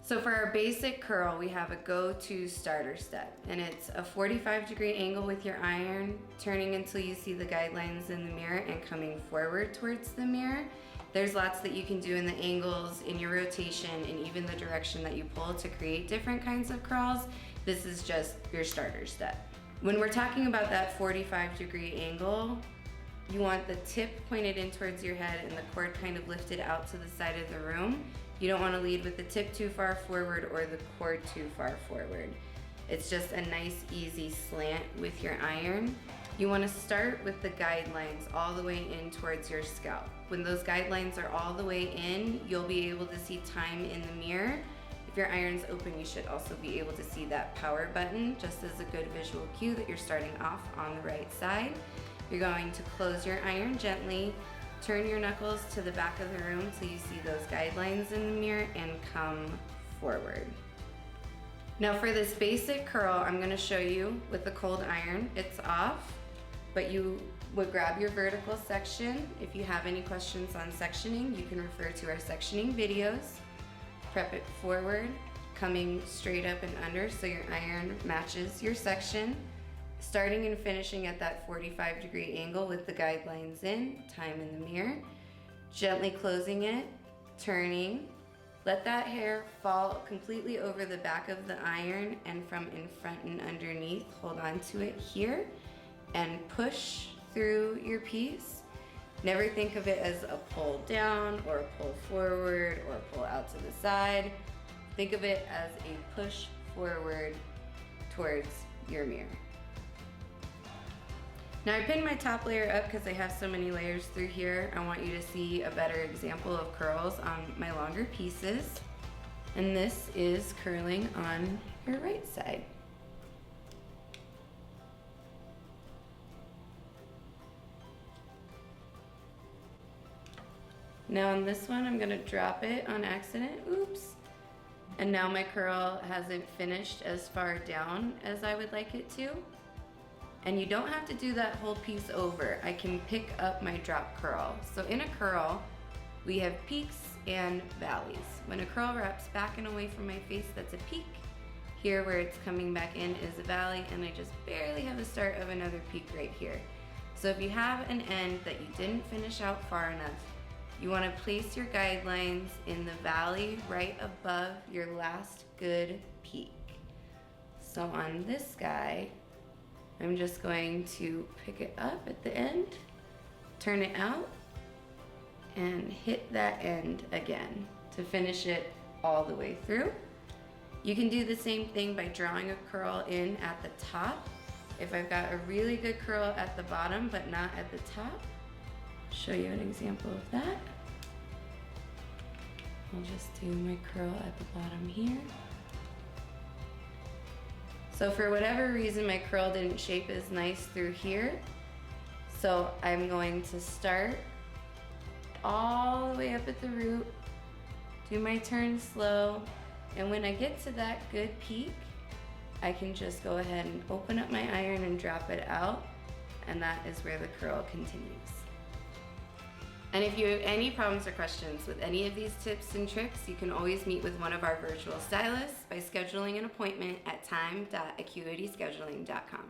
So for our basic curl, we have a go-to starter step, and it's a 45-degree angle with your iron, turning until you see the guidelines in the mirror and coming forward towards the mirror. There's lots that you can do in the angles, in your rotation, and even the direction that you pull to create different kinds of curls. This is just your starter step. When we're talking about that 45-degree angle, you want the tip pointed in towards your head and the cord kind of lifted out to the side of the room. You don't want to lead with the tip too far forward or the cord too far forward. It's just a nice, easy slant with your iron. You want to start with the guidelines all the way in towards your scalp. When those guidelines are all the way in, you'll be able to see time in the mirror. If your iron's open, you should also be able to see that power button, just as a good visual cue that you're starting off on the right side. You're going to close your iron gently, turn your knuckles to the back of the room so you see those guidelines in the mirror, and come forward. Now for this basic curl, I'm going to show you with the cold iron. It's off, but you would grab your vertical section. If you have any questions on sectioning, you can refer to our sectioning videos. Prep it forward, coming straight up and under so your iron matches your section. Starting and finishing at that 45-degree angle with the guidelines in, time in the mirror. Gently closing it, turning. Let that hair fall completely over the back of the iron, and from in front and underneath, hold on to it here and push through your piece. Never think of it as a pull down or a pull forward or a pull out to the side. Think of it as a push forward towards your mirror. Now I pinned my top layer up because I have so many layers through here. I want you to see a better example of curls on my longer pieces. And this is curling on your right side. Now on this one, I'm gonna drop it on accident, oops. And now my curl hasn't finished as far down as I would like it to. And you don't have to do that whole piece over. I can pick up my drop curl. So in a curl, we have peaks and valleys. When a curl wraps back and away from my face, that's a peak. Here where it's coming back in is a valley, and I just barely have the start of another peak right here. So if you have an end that you didn't finish out far enough, you want to place your guidelines in the valley right above your last good peak. So on this guy, I'm just going to pick it up at the end, turn it out, and hit that end again to finish it all the way through. You can do the same thing by drawing a curl in at the top. If I've got a really good curl at the bottom but not at the top, I'll show you an example of that. I'll just do my curl at the bottom here. So for whatever reason, my curl didn't shape as nice through here. So I'm going to start all the way up at the root, do my turn slow, and when I get to that good peak, I can just go ahead and open up my iron and drop it out, and that is where the curl continues. And if you have any problems or questions with any of these tips and tricks, you can always meet with one of our virtual stylists by scheduling an appointment at tyme.acuityscheduling.com.